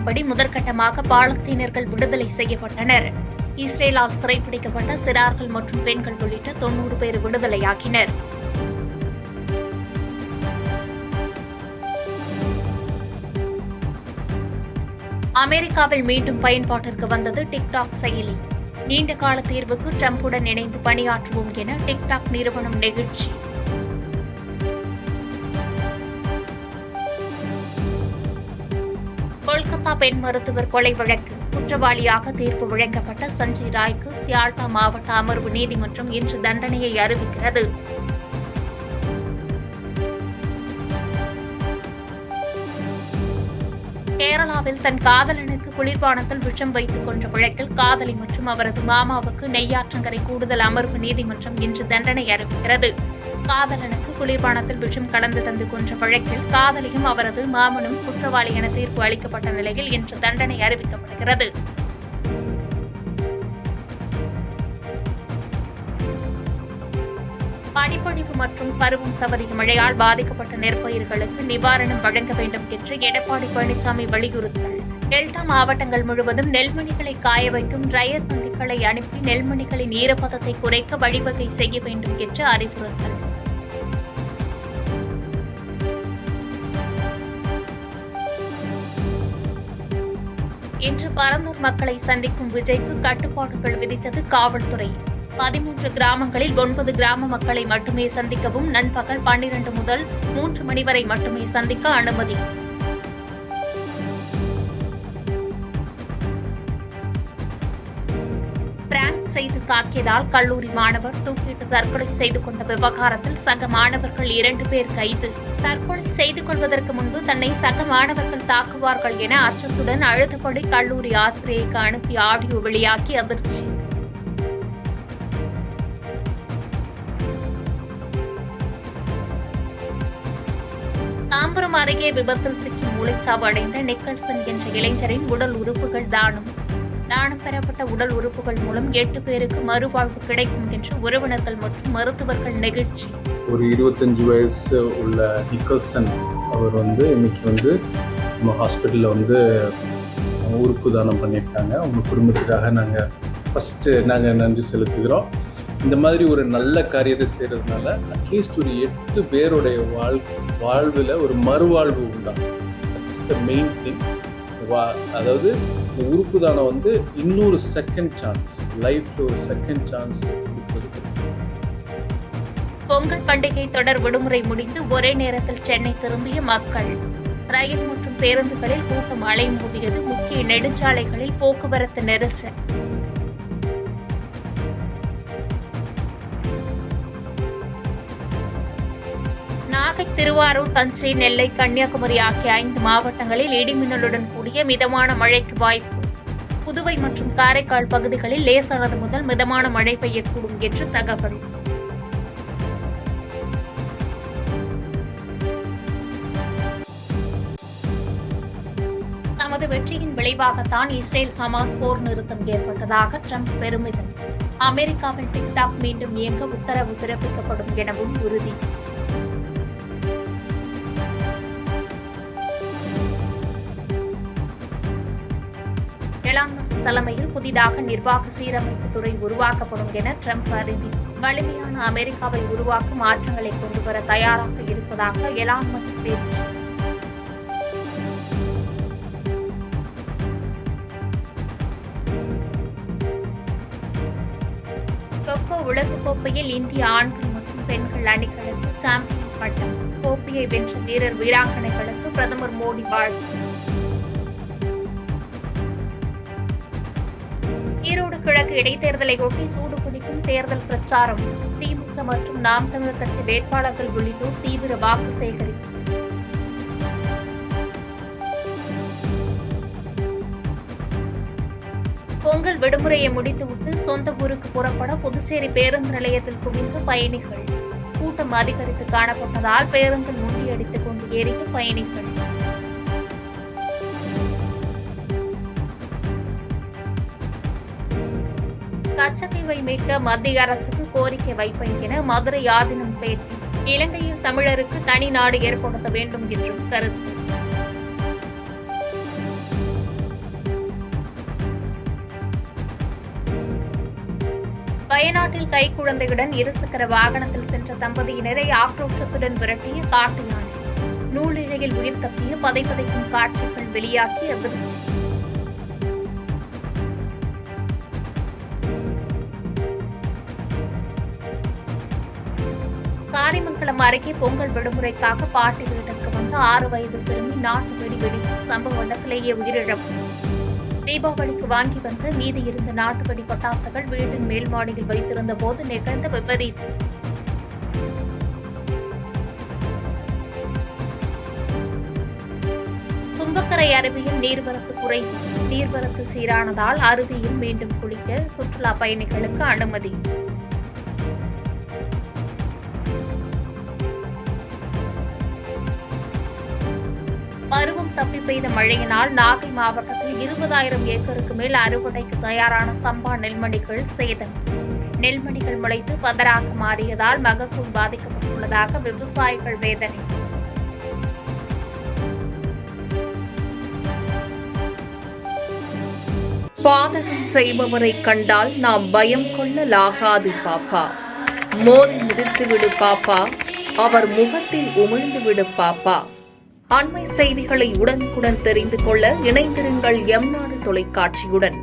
அறிவித்தபடி முதற்கட்டமாக பாலஸ்தீனர்கள் விடுதலை செய்யப்பட்டனர். இஸ்ரேலால் சிறைப்பிடிக்கப்பட்ட சிறார்கள் மற்றும் பெண்கள் உள்ளிட்ட 90 பேர் விடுதலையாகினர். அமெரிக்காவில் மீண்டும் பயன்பாட்டிற்கு வந்தது டிக்டாக் செயலி. நீண்டகால தீர்வுக்கு ட்ரம்புடன் இணைந்து பணியாற்றுவோம் என டிக்டாக் நிறுவனம் நெகிழ்ச்சி. கொல்கத்தா பெண் மருத்துவர் கொலை வழக்கு குற்றவாளியாக தீர்ப்பு வழங்கப்பட்ட சஞ்சய் ராய்க்கு சியால்டா மாவட்ட அமர்வு நீதிமன்றம் இன்று தண்டனையை அறிவிக்கிறது. கேரளாவில் தன் காதலனுக்கு குளிர்பானத்தில் விஷம் வைத்துக் கொன்ற வழக்கில் காதலி மற்றும் அவரது மாமாவுக்கு நெய்யாற்றங்கரை கூடுதல் அமர்வு நீதிமன்றம் இன்று தண்டனை அறிவிக்கிறது. காதலனுக்கு குளிர்பானத்தில் விஷம் கலந்து தந்து கொன்ற வழக்கில் காதலியும் அவரது மாமனும் குற்றவாளி என தீர்ப்பு அளிக்கப்பட்ட நிலையில் இன்று தண்டனை அறிவிக்கப்படுகிறது. பனிப்பொழிவு மற்றும் பருவம் தவறிய மழையால் பாதிக்கப்பட்ட நெற்பயிர்களுக்கு நிவாரணம் வழங்க வேண்டும் என்று எடப்பாடி பழனிசாமி வலியுறுத்தல். டெல்டா மாவட்டங்கள் முழுவதும் நெல்மணிகளை காய வைக்கும் டிரையர் வண்டிகளை அனுப்பி நெல்மணிகளின் ஈரப்பதத்தை குறைக்க வழிவகை செய்ய வேண்டும் என்று அறிவுறுத்தல். இன்று பரந்தூர் மக்களை சந்திக்கும் விஜய்க்கு கட்டுப்பாடுகள் விதித்தது காவல்துறை. 13 கிராமங்களில் 9 கிராம மக்களை மட்டுமே சந்திக்கவும் நண்பகல் 12 முதல் 3 மணி வரை மட்டுமே சந்திக்க அனுமதி. பிராங்க் செய்து தாக்கியதால் கல்லூரி மாணவர் தூக்கிட்டு தற்கொலை செய்து கொண்ட விவகாரத்தில் சக மாணவர்கள் 2 பேர் கைது. தற்கொலை செய்து கொள்வதற்கு முன்பு தன்னை சக மாணவர்கள் தாக்குவார்கள் என அச்சத்துடன் அழுத்தப்படி கல்லூரி ஆசிரியைக்கு அனுப்பி ஆடியோ வெளியாகி அதிர்ச்சி. தாம்பரம் அருகே விபத்தில் சிக்கி மூளைச்சாவு அடைந்த நிக்கல்சன் என்ற இளைஞரின் உடல் உறுப்புகள் தானம் பெறப்பட்ட உடல் உறுப்புகள் மூலம் 8 பேருக்கு மறுவாழ்வு கிடைக்கும் என்று உறவினர்கள் மற்றும் மருத்துவர்கள் நெகிழ்ச்சி. ஒரு 25 வயசு உள்ள நிக்கல்சன் அவர் இன்னைக்கு நம்ம ஹாஸ்பிட்டலில் உறுப்பு தானம் பண்ணியிருக்காங்க. அவங்க குடும்பத்துக்காக நாங்கள் நன்றி செலுத்துகிறோம். இந்த மாதிரி ஒரு நல்ல காரியத்தை செய்கிறதுனால அட்லீஸ்ட் ஒரு 8 பேருடைய வாழ்வில் ஒரு மறுவாழ்வு உண்டாகும். That's the main thing. அதாவது இந்த உறுப்பு தானம் இன்னொரு செகண்ட் சான்ஸ், லைஃப்ல ஒரு செகண்ட் சான்ஸ் கொடுக்கிறது. பொங்கல் பண்டிகை தொடர் விடுமுறை முடிந்து ஒரே நேரத்தில் சென்னை திரும்பிய மக்கள். ரயில் மற்றும் பேருந்துகளில் கூட்டம் அலைமோதியது. முக்கிய நெடுஞ்சாலைகளில் போக்குவரத்து நெரிசல். நாகை, திருவாரூர், தஞ்சை, நெல்லை, கன்னியாகுமரி ஆகிய 5 மாவட்டங்களில் இடிமின்னலுடன் கூடிய மிதமான மழைக்கு வாய்ப்பு. புதுவை மற்றும் காரைக்கால் பகுதிகளில் லேசானது முதல் மிதமான மழை பெய்யக்கூடும் என்று தகவல். தமது வெற்றியின் விளைவாகத்தான் இஸ்ரேல் ஹமாஸ் போர் நிறுத்தம் ஏற்பட்டதாக ட்ரம்ப் பெருமிதம். அமெரிக்காவில் டிக்டாக் மீண்டும் இயங்க உத்தரவு பிறப்பிக்கப்படும் எனவும் உறுதி. எலான் மஸ்க் தலைமையில் புதிதாக நிர்வாக சீரமைப்பு துறை உருவாக்கப்படும் என ட்ரம்ப் அறிவி. வலிமையான அமெரிக்காவை உருவாக்க மாற்றங்களை கொண்டுவர தயாராக இருப்பதாக எலான் மஸ்க் பேச்சு. கொக்கோ உலகக்கோப்பையில் இந்திய ஆண்கள் மற்றும் பெண்கள் அணிகளுக்கு சாம்பியன் பட்டம். கோப்பையை வென்ற வீரர் வீராங்கனைகளுக்கு பிரதமர் மோடி வாழ்த்து. ஈரோடு கிழக்கு இடைத்தேர்தலை ஒட்டி சூடு பிடிக்கும் தேர்தல் பிரச்சாரம். திமுக மற்றும் நாம் தமிழர் கட்சி வேட்பாளர்கள் உள்ளிட்டோர் தீவிர வாக்கு சேகரிப்பு. பொங்கல் விடுமுறையை முடித்துவிட்டு சொந்த ஊருக்கு புறப்பட புதுச்சேரி பேருந்து நிலையத்தில் குவிந்த பயணிகள். கூட்டம் அதிகரித்து காணப்பட்டதால் பேருந்தில் முண்டியடித்துக் கொண்டு ஏறிய பயணிகள். கச்சத்தீவை மீட்க மத்திய அரசுக்கு கோரிக்கை வைப்பேன் என மதுரை ஆதீனம் பேட்டி. இலங்கையில் தமிழருக்கு தனி நாடு ஏற்படுத்த வேண்டும் என்றும் கருத்து. வயநாட்டில் கைக்குழந்தையுடன் இருசக்கர வாகனத்தில் சென்ற தம்பதியினரை ஆக்ரோஷத்துடன் விரட்டிய காட்டு யானை. நூலிழையில் உயிர் தப்பிய பதைப்பதைக்கும் காட்சிகள் வெளியாகிய அதிர்ச்சி. காரிமங்கலம் அருகே பொங்கல் விடுமுறைக்காக பாட்டி வீட்டிற்கு வந்த 6 வயது சிறுமி நாட்டு வெடி வெடித்து சம்பவ இடத்திலேயே உயிரிழப்பு. தீபாவளிக்கு வாங்கி வந்த மீதி இருந்த நாட்டு வெடி பட்டாசுகள் வீட்டின் மேல் மாடியில் வைத்திருந்த போது நிகழ்ந்த விபரீதம். கும்பக்கரை அருவியில் நீர்வரத்து குறைவு. நீர்வரத்து சீரானதால் அருவியில் மீண்டும் குளிக்க சுற்றுலா பயணிகளுக்கு அனுமதி. பருவம் தப்பி பெய்த மழையினால் நாகை மாவட்டத்தில் 20,000 ஏக்கருக்கு மேல் அறுவடைக்கு தயாரான சம்பா நெல்மணிகள் சேதம். நெல்மணிகள் முளைத்து பதராக மாறியதால் மகசூல் பாதிக்கப்பட்டுள்ளதாக விவசாயிகள் வேதனை. பாதகம் செய்பவரை கண்டால் நாம் பயம் கொள்ளலாகாது பாப்பா. மோதி மிதித்துவிடு பாப்பா, அவர் முகத்தில் உமிழ்ந்துவிடு பாப்பா. அண்மை செய்திகளை உடனுக்குடன் தெரிந்து கொள்ள இணைந்திருங்கள் எம் நாடு தொலைக்காட்சியுடன்.